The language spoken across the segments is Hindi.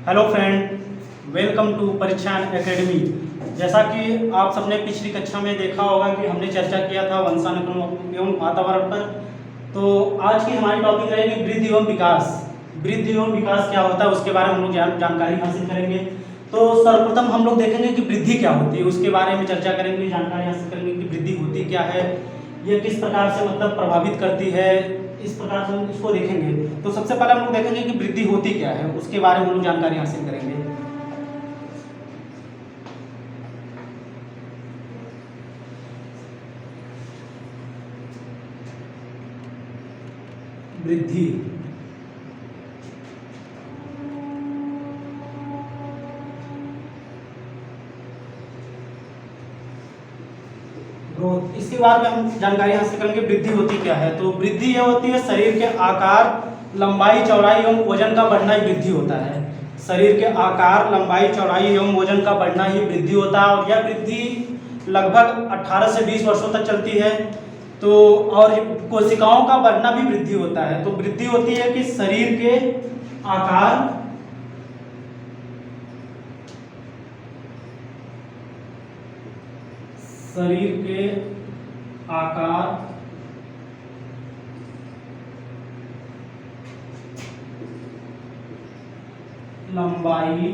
Hello friend, welcome to Parikshan academy. जैसा कि आप सबने पिछली कक्षा में देखा होगा कि हमने चर्चा किया था वंशानुक्रम एवं वातावरण पर। तो आज की हमारी टॉपिक रहेगी वृद्धि एवं विकास। वृद्धि एवं विकास क्या होता है उसके बारे में हम लोग जानकारी हासिल करेंगे। तो सर्वप्रथम हम लोग देखेंगे कि वृद्धि क्या होती है, उसके बारे में चर्चा करेंगे, जानकारी हासिल करेंगे कि वृद्धि होती क्या है, ये किस प्रकार से मतलब प्रभावित करती है, इस प्रकार से हम इसको देखेंगे। तो सबसे पहले हम लोग देखेंगे कि वृद्धि होती क्या है, उसके बारे में हम लोग जानकारी हासिल करेंगे। वृद्धि ग्रोथ, इसके बारे में हम जानकारी हासिल करेंगे। वृद्धि होती क्या है, तो वृद्धि यह होती है शरीर के आकार, लंबाई, चौड़ाई एवं वजन का बढ़ना ही वृद्धि होता है। शरीर के आकार, लंबाई, चौड़ाई एवं वजन का बढ़ना ही वृद्धि होता है और यह वृद्धि लगभग 18 से 20 वर्षों तक चलती है। तो और कोशिकाओं का बढ़ना भी वृद्धि होता है। तो वृद्धि होती है कि शरीर के आकार, शरीर के आकार, लंबाई,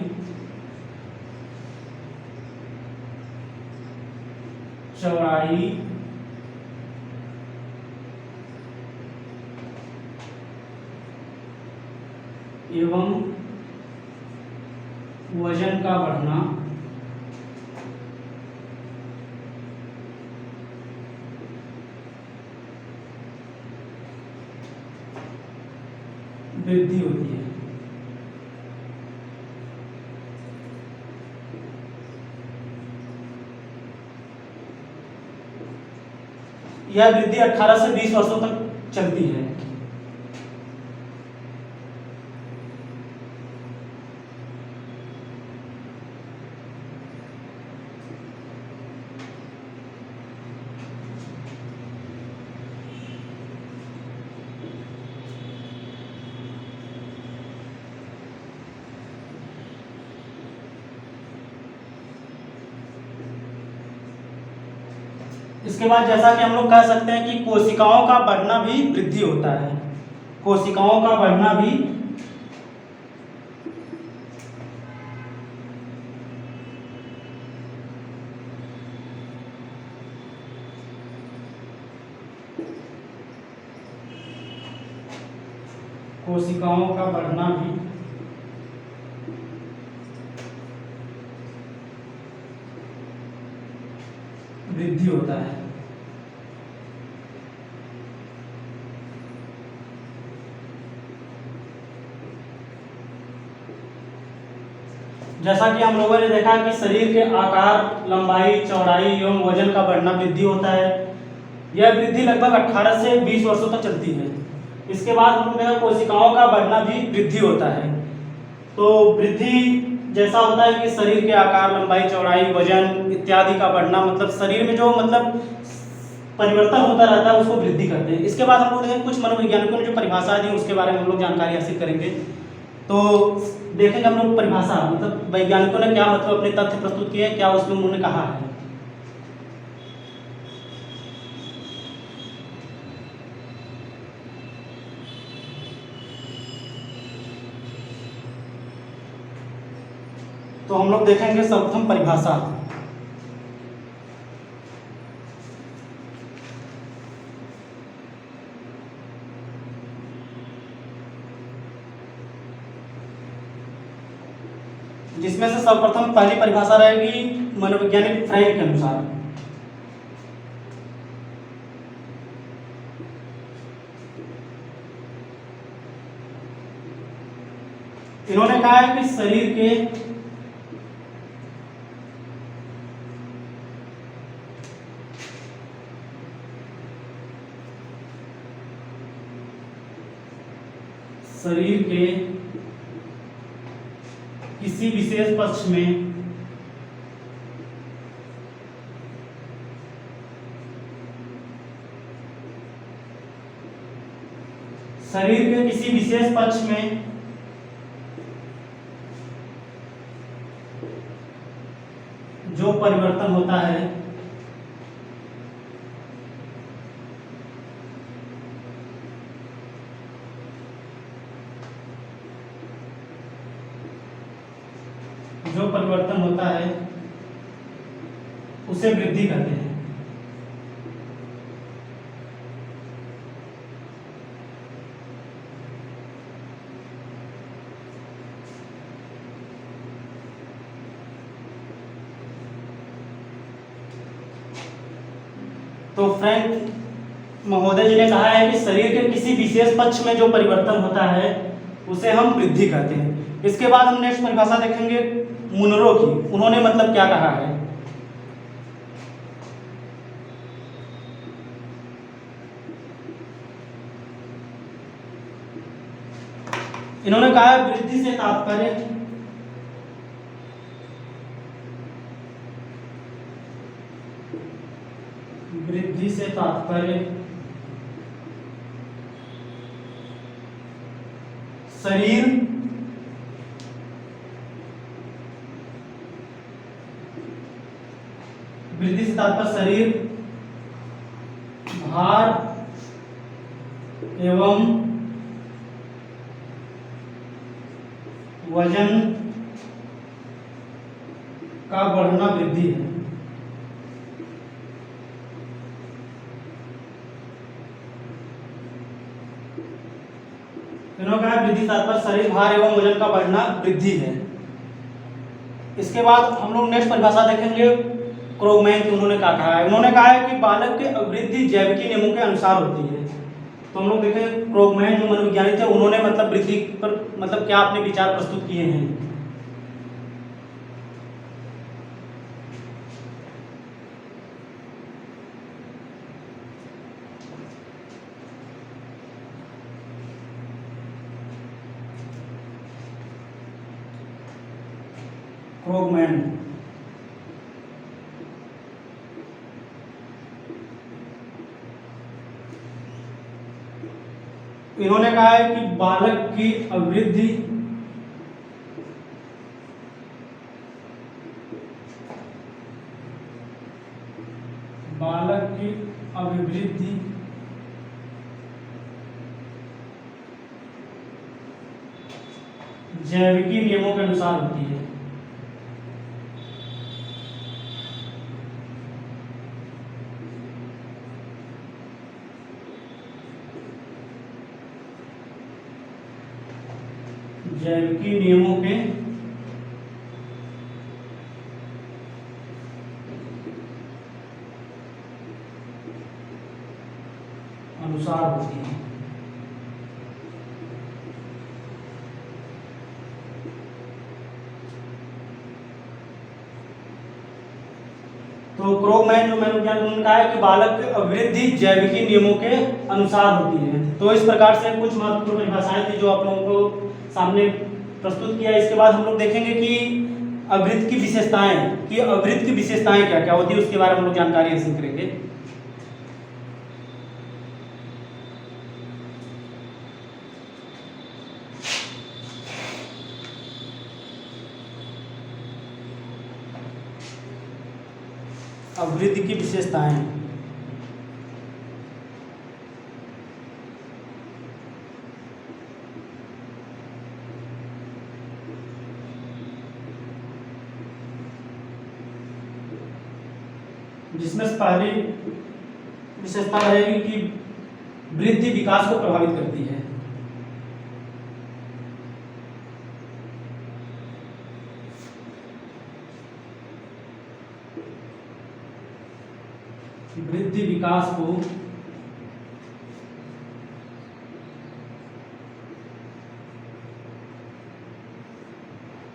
चौड़ाई एवं वजन का बढ़ना वृद्धि होती है। यह वृद्धि 18 से 20 वर्षों तक चलती है। इसके बाद जैसा कि हम लोग कह सकते हैं कि कोशिकाओं का बढ़ना भी वृद्धि होता है। कोशिकाओं का बढ़ना भी कोशिकाओं का बढ़ना भी वृद्धि होता है। जैसा कि हम लोगों ने देखा कि शरीर के आकार, लंबाई, चौड़ाई एवं वजन का बढ़ना वृद्धि होता है। यह वृद्धि लगभग 18 से 20 वर्षों तक चलती है। इसके बाद हम लोग देखा कोशिकाओं का बढ़ना भी वृद्धि होता है। तो वृद्धि जैसा होता है कि शरीर के आकार, लंबाई, चौड़ाई, वजन इत्यादि का बढ़ना, मतलब शरीर में जो मतलब परिवर्तन होता रहता है उसको वृद्धि करते हैं। इसके बाद हम लोग देखेंगे कुछ मनोवैज्ञानिकों ने जो परिभाषा दी उसके बारे में हम लोग जानकारी हासिल करेंगे। तो देखेंगे हम लोग परिभाषा, मतलब वैज्ञानिकों ने क्या मतलब अपने तथ्य प्रस्तुत किए हैं, क्या उसमें उन्होंने कहा है। तो हम लोग देखेंगे सर्वप्रथम परिभाषा। जिसमें से सर्वप्रथम पहली परिभाषा रहेगी मनोवैज्ञानिक फ्रैंक के अनुसार। इन्होंने कहा है कि शरीर के किसी विशेष पक्ष में शरीर के किसी विशेष पक्ष में जो परिवर्तन होता है उसे वृद्धि कहते हैं। तो फ्रेंड महोदय जी ने कहा है कि शरीर के किसी विशेष पक्ष में जो परिवर्तन होता है उसे हम वृद्धि कहते हैं। इसके बाद हम नेक्स्ट परिभाषा देखेंगे मुनरो की। उन्होंने मतलब क्या कहा है। इन्होंने कहा है वृद्धि से तात्पर्य शरीर वृद्धि से तात्पर्य शरीर भार एवं वजन का बढ़ना वृद्धि है। इन्होंने कहा वृद्धि तात्पर्य शरीर भार एवं वजन का बढ़ना वृद्धि है। इसके बाद हम लोग नेक्स्ट परिभाषा देखेंगे क्रोगमैन की। उन्होंने क्या कहा है। उन्होंने कहा है कि बालक की वृद्धि जैविकी नियमों के अनुसार होती है। तो हम लोग देखें क्रोगमैन जो मनोविज्ञानी थे उन्होंने मतलब वृद्धि पर मतलब क्या अपने विचार प्रस्तुत किए हैं। क्रोगमैन इन्होंने कहा है कि बालक की अभिवृद्धि जैविकी नियमों के अनुसार होती है। जैविकी नियमों के अनुसार होती है। तो क्रोगमैन जो मनोविज्ञान उन्होंने कहा है कि बालक की अभिवृद्धि जैविकी नियमों के अनुसार होती है। तो इस प्रकार से कुछ महत्वपूर्ण परिभाषाएं थी जो आप लोगों को सामने प्रस्तुत किया। इसके बाद हम लोग देखेंगे कि अभिवृद्धि की विशेषताएं क्या क्या होती है, उसके बारे में हम लोग जानकारी हासिल करेंगे। अभिवृद्धि की विशेषताएं जिसमें पहली विशेषता रहेगी कि वृद्धि विकास को प्रभावित करती है। वृद्धि विकास को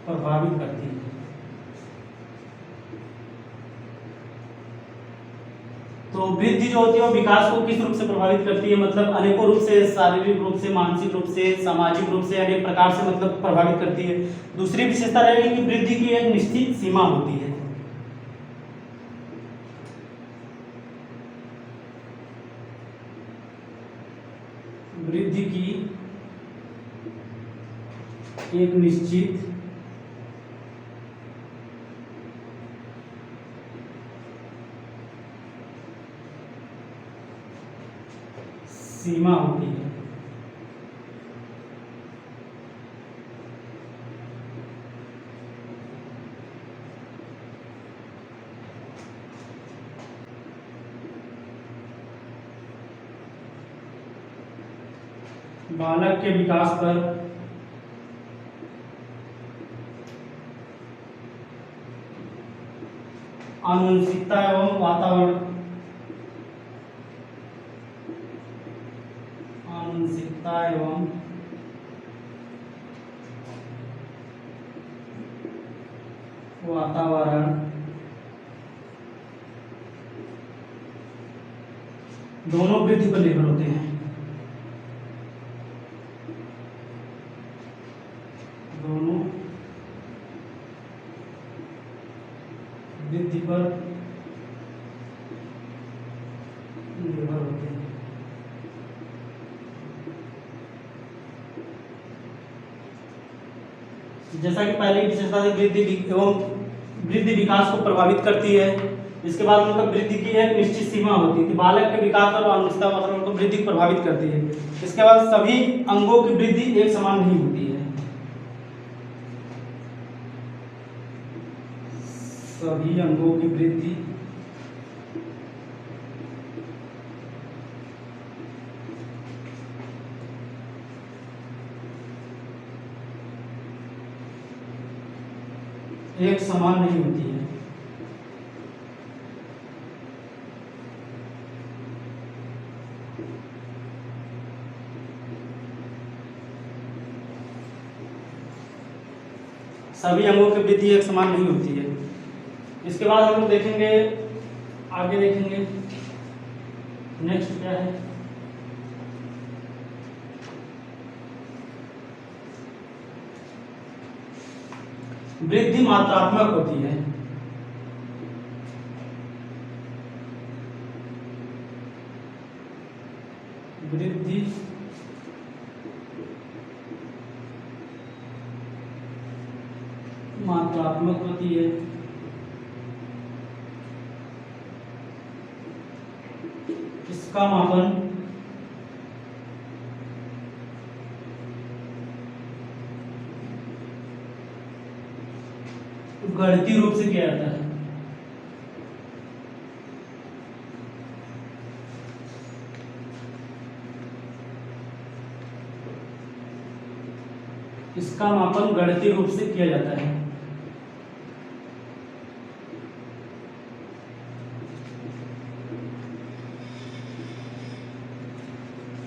प्रभावित करती है। तो वृद्धि जो होती है वो विकास को किस रूप से प्रभावित करती है, मतलब अनेकों रूप से, शारीरिक रूप से, मानसिक रूप से, सामाजिक रूप से, अनेक प्रकार से मतलब प्रभावित करती है। दूसरी विशेषता रहेगी कि वृद्धि की एक निश्चित सीमा होती है। वृद्धि की एक निश्चित सीमा होती है। बालक के विकास पर आनुवंशिकता एवं वातावरण आनुवंशिकता एवं वातावरण दोनों वृद्धि पर निर्भर होते हैं। दोनों वृद्धि पर निर्भर होते हैं। जैसा कि पहले की विशेषता वृद्धि विकास को प्रभावित करती है। इसके बाद उनका वृद्धि की एक निश्चित सीमा होती है कि बालक के विकास और आनुवंशिकता वातावरण को वृद्धि को प्रभावित करती है। इसके बाद सभी अंगों की वृद्धि एक समान नहीं होती है। सभी अंगों की वृद्धि एक समान नहीं होती है। सभी अंगों की वृद्धि एक समान नहीं होती है। इसके बाद हम लोग देखेंगे, आगे देखेंगे नेक्स्ट क्या है। वृद्धि मात्रात्मक होती है। वृद्धि मात्रात्मक होती है। इसका मापन गणितीय रूप से किया जाता है। इसका मापन गणितीय रूप से किया जाता है।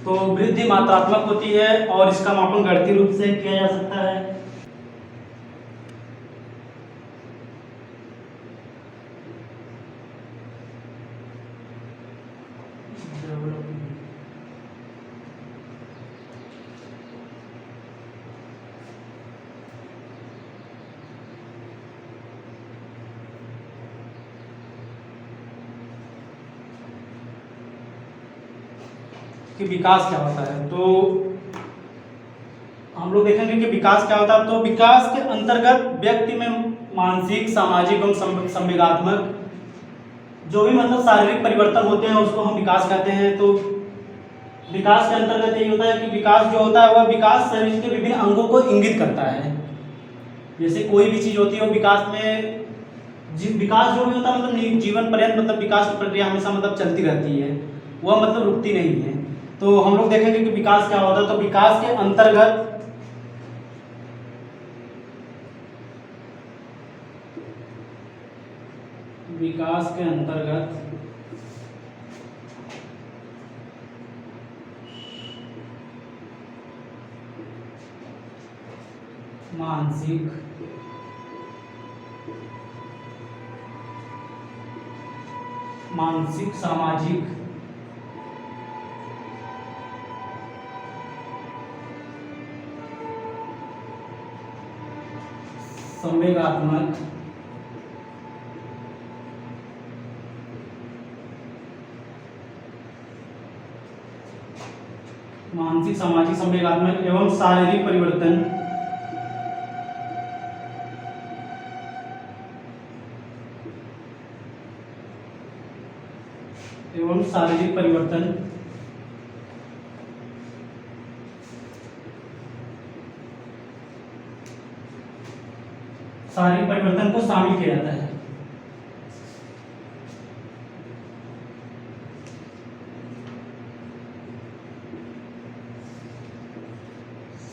तो वृद्धि मात्रात्मक होती है और इसका मापन गणितीय रूप से किया जा सकता है। कि विकास क्या होता है, तो हम लोग देखेंगे कि विकास क्या होता है। तो विकास के अंतर्गत व्यक्ति में मानसिक, सामाजिक एवं संवेगात्मक जो भी मतलब शारीरिक परिवर्तन होते हैं उसको हम विकास कहते हैं। तो विकास के अंतर्गत यही होता है कि विकास जो होता है वह विकास शरीर के विभिन्न अंगों को इंगित करता है। जैसे कोई भी चीज होती है विकास में विकास जो भी होता है मतलब जीवन पर्यंत मतलब विकास की प्रक्रिया हमेशा मतलब चलती रहती है, वह मतलब रुकती नहीं है। तो हम लोग देखेंगे कि विकास क्या होता है। तो विकास के अंतर्गत मानसिक, सामाजिक, संवेगात्मक, एवं शारीरिक परिवर्तन शारीरिक परिवर्तन को शामिल किया जाता है।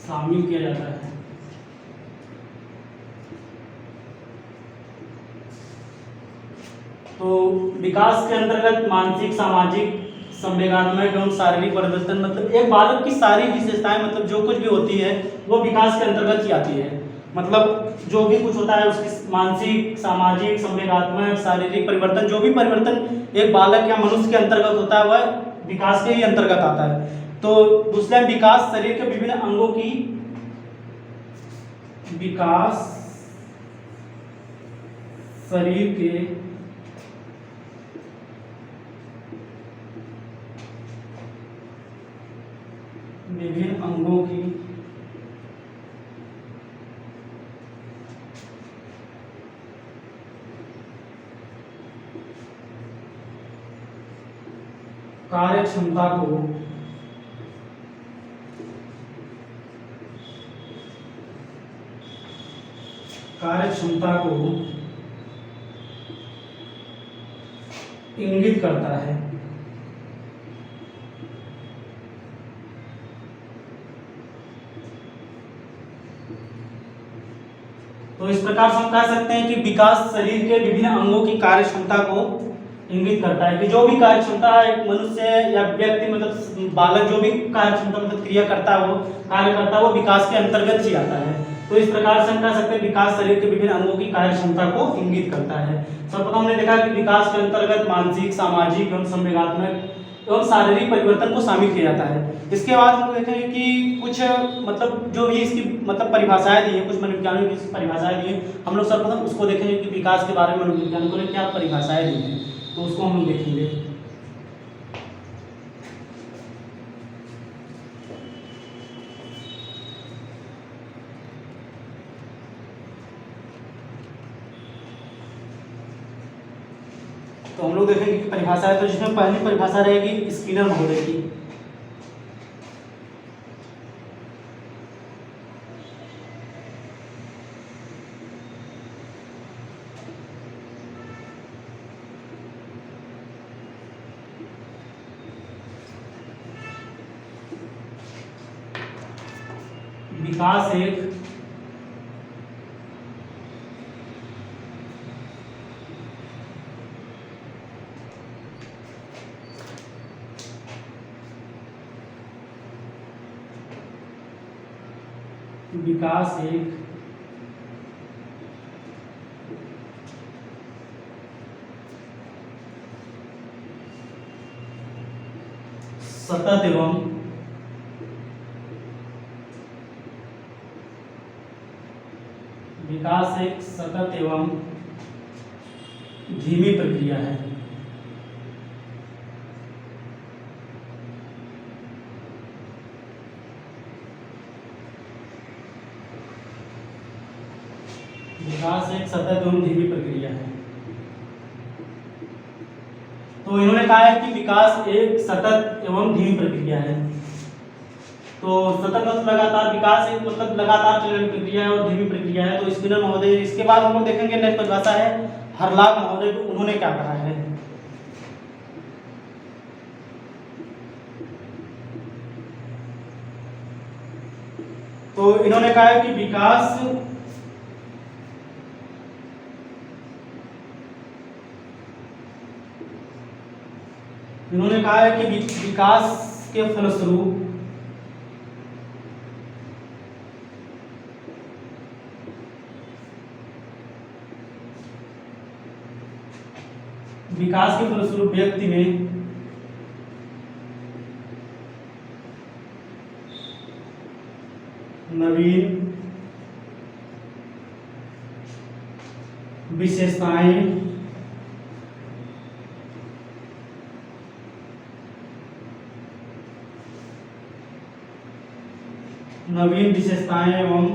शामिल किया जाता है। तो विकास के अंतर्गत मानसिक, सामाजिक, संवेगात्मक एवं शारीरिक परिवर्तन, मतलब एक बालक की सारी विशेषताएं, मतलब जो कुछ भी होती है वो विकास के अंतर्गत ही आती है। मतलब जो भी कुछ होता है उसकी मानसिक, सामाजिक, संवेगात्मक, शारीरिक परिवर्तन, जो भी परिवर्तन एक बालक या मनुष्य के अंतर्गत होता है वह विकास के ही अंतर्गत आता है। तो दूसरा विकास शरीर के विभिन्न अंगों की, विकास शरीर के विभिन्न अंगों की कार्य क्षमता को इंगित करता है। तो इस प्रकार से हम कह सकते हैं कि विकास शरीर के विभिन्न अंगों की कार्य क्षमता को इंगित करता है कि जो भी कार्य क्षमता एक मनुष्य या व्यक्ति, मतलब बालक जो भी कार्य क्षमता मतलब क्रिया करता है, वो कार्य करता है, वो विकास के अंतर्गत ही आता है। तो इस प्रकार से हम कह सकते हैं विकास शरीर के विभिन्न अंगों की कार्य क्षमता को इंगित करता है। सर्वप्रथम हमने देखा कि विकास के अंतर्गत मानसिक, सामाजिक एवं संवेगात्मक एवं शारीरिक परिवर्तन को शामिल किया जाता है। इसके बाद हम देखेंगे कि कुछ मतलब जो भी इसकी मतलब परिभाषाएं दी हैं, कुछ मनोविज्ञानियों की परिभाषाएं दी हैं, हम लोग सर्वप्रथम उसको देखेंगे कि विकास के बारे में मनोविज्ञानिकों ने क्या परिभाषाएं दी हैं, तो उसको हम लोग देखेंगे। तो हम लोग देखेंगे कि परिभाषा है, तो जिसमें पहली परिभाषा रहेगी स्किनर महोदय की। विकास एक सतत एवं धीमी प्रक्रिया है। विकास एक सतत एवं धीमी प्रक्रिया है। तो इन्होंने कहा है कि विकास एक सतत एवं धीमी प्रक्रिया है। तो सतत मतलब लगातार, विकास एक मतलब लगातार चलने वाली प्रक्रिया है और धीमी प्रक्रिया है। तो स्किनर महोदय, इसके बाद हम लोग देखेंगे नेक्स्ट परिभाषा है हरलाक महोदय, तो उन्होंने क्या कहा है। तो इन्होंने कहा है कि विकास विकास के फलस्वरूप व्यक्ति में नवीन विशेषताएं एवं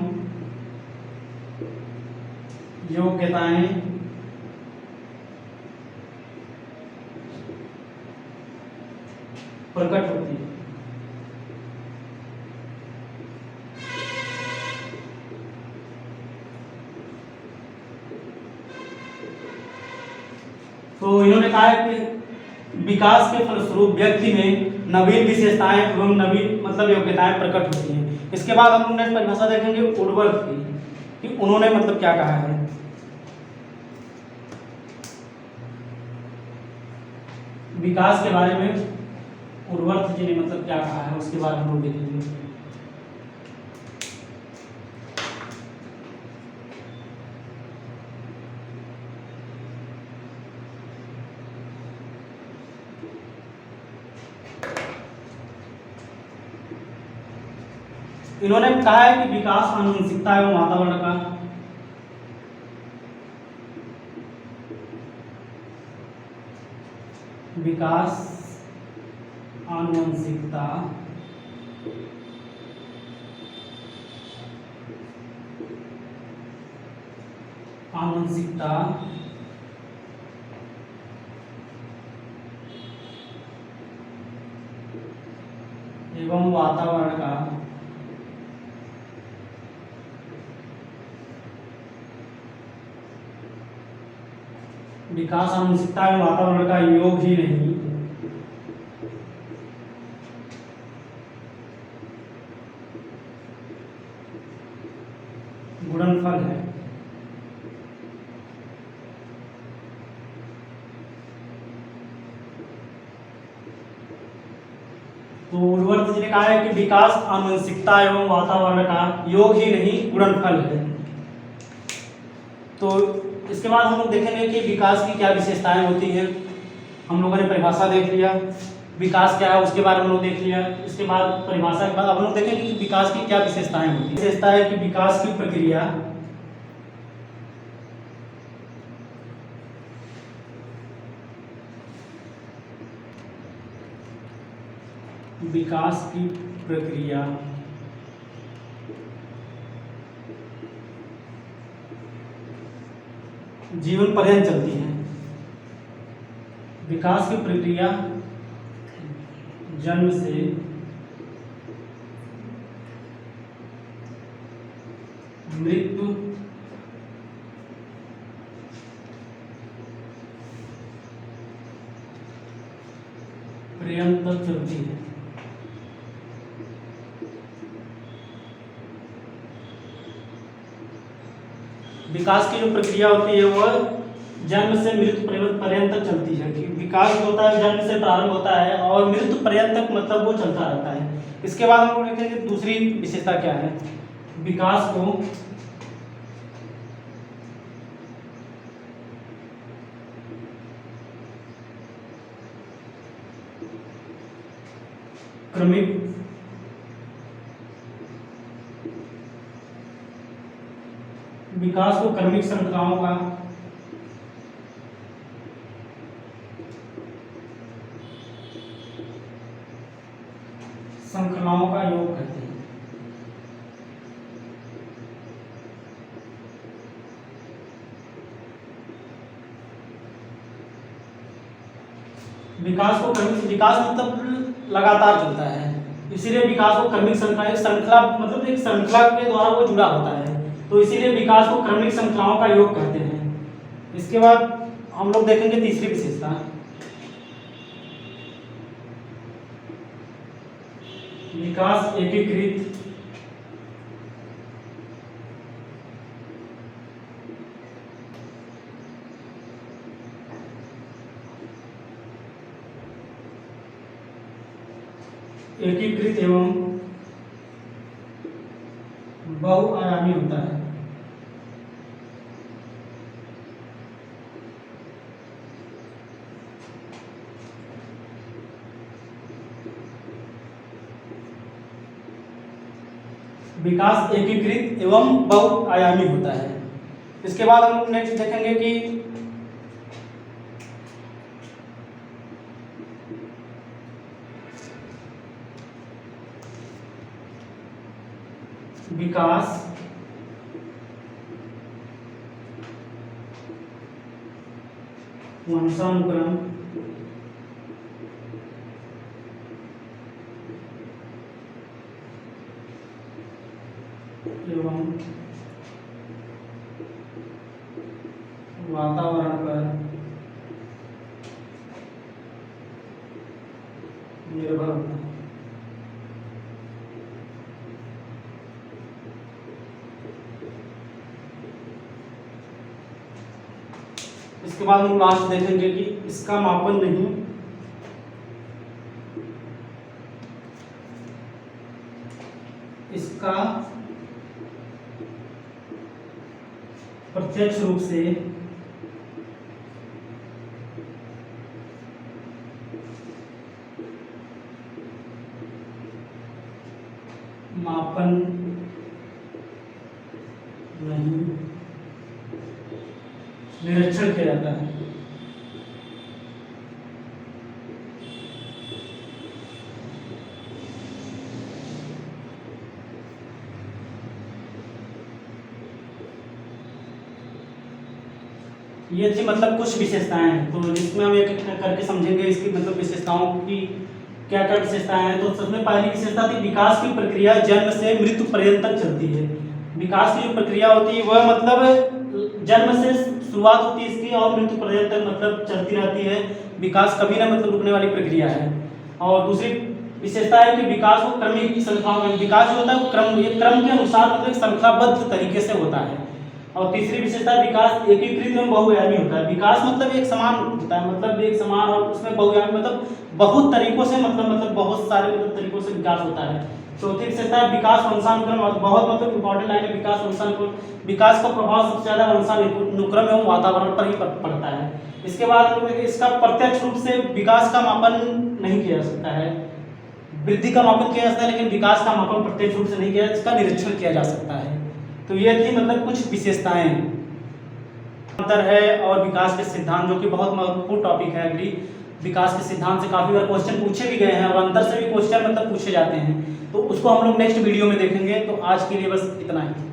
योग्यताएं प्रकट होती है। तो इन्होंने कहा है कि विकास के फलस्वरूप व्यक्ति में नवीन विशेषताएं एवं नवीन मतलब योग्यताएं प्रकट होती हैं। इसके बाद हम लोग नेक्स्ट परिभाषा देखेंगे उर्वरक की कि उन्होंने मतलब क्या कहा है। विकास के बारे में उर्वरक जी ने मतलब क्या कहा है उसके बारे में हम लोग देखेंगे। इन्होंने कहा है कि विकास आनुवंशिकता एवं वातावरण का विकास आनुवंशिकता आनुवंशिकता एवं वातावरण का विकास आनुवंशिकता एवं वातावरण का योग ही नहीं गुणनफल है। तो उर्वरक जी ने कहा है कि विकास आनुवंशिकता एवं वातावरण का योग ही नहीं गुणनफल है। तो इसके बाद हम लोग देखेंगे कि विकास की क्या विशेषताएं होती हैं। हम लोगों ने परिभाषा देख लिया, विकास क्या है उसके बारे में हम लोग देख लिया। इसके बाद परिभाषा के बाद हम लोग देखेंगे कि विकास की क्या विशेषताएं होती हैं। विशेषता है कि विकास की प्रक्रिया जीवन पर्यंत चलती है। विकास की प्रक्रिया जन्म से मृत्यु पर्यंत चलती है। विकास की जो प्रक्रिया होती है वह जन्म से मृत्यु पर्यंत तक चलती है। कि विकास जो होता है जन्म से प्रारंभ होता है और मृत्यु पर्यंत तक मतलब वो चलता रहता है। इसके बाद हम लोग देखेंगे दूसरी विशेषता क्या है। विकास को क्रमिक क्रमिक श्रृंखलाओं का योग कहते हैं। विकास मतलब लगातार चलता है, इसीलिए विकास को क्रमिक श्रृंखला मतलब एक श्रृंखला के द्वारा वो जुड़ा होता है, तो इसीलिए विकास को क्रमिक श्रृंखलाओं का योग कहते हैं। इसके बाद हम लोग देखेंगे तीसरी विशेषता, विकास एकीकृत एवं बहुआयामी होता है। विकास एकीकृत एवं बहुआयामी होता है। इसके बाद हम लोग नेक्स्ट देखेंगे कि विकास वंशानुक्रम एवं वातावरण पर इसके बाद हम लास्ट देखेंगे कि इसका मापन नहीं, इसका प्रत्यक्ष रूप से मापन नहीं, निरीक्षण किया जाता है। ये थी मतलब कुछ विशेषताएं हैं, तो इसमें हम एक एक करके समझेंगे इसकी मतलब विशेषताओं की क्या क्या विशेषताएं हैं। तो सबसे पहली विशेषता थी विकास की प्रक्रिया जन्म से मृत्यु पर्यंत तक चलती है। विकास की जो प्रक्रिया होती है वह मतलब जन्म से शुरुआत होती है इसकी और मृत्यु पर्यंत तक मतलब चलती रहती है। विकास कभी ना मतलब रुकने वाली प्रक्रिया है। और दूसरी विशेषता है कि विकास को क्रमिक श्रृंखलाओं में, विकास जो होता है वो क्रम के अनुसार मतलब श्रृंखलाबद्ध तरीके से होता है। और तीसरी विशेषता विकास एकीकृत एवं बहुआयामी होता है। विकास मतलब एक समान होता है, मतलब एक समान, और उसमें बहुआयामी मतलब बहुत तरीकों से मतलब बहुत सारे मतलब तरीकों से विकास होता है। चौथी विशेषता है विकास वंशानुक्रम, और बहुत मतलब इंपॉर्टेंट लाइन है विकास वंशानुक्रम। विकास का प्रभाव सबसे ज्यादा वंशानुक्रम एवं वातावरण पर ही पड़ता है। इसके बाद इसका प्रत्यक्ष रूप से विकास का मापन नहीं किया जा सकता है। वृद्धि का मापन किया जा सकता है लेकिन विकास का मापन प्रत्यक्ष रूप से नहीं किया, इसका निरीक्षण किया जा सकता है। तो ये थी मतलब कुछ विशेषताएं। अंतर है और विकास के सिद्धांत, जो कि बहुत महत्वपूर्ण टॉपिक है। अगली विकास के सिद्धांत से काफी बार क्वेश्चन पूछे भी गए हैं और अंतर से भी क्वेश्चन मतलब पूछे जाते हैं, तो उसको हम लोग नेक्स्ट वीडियो में देखेंगे। तो आज के लिए बस इतना ही।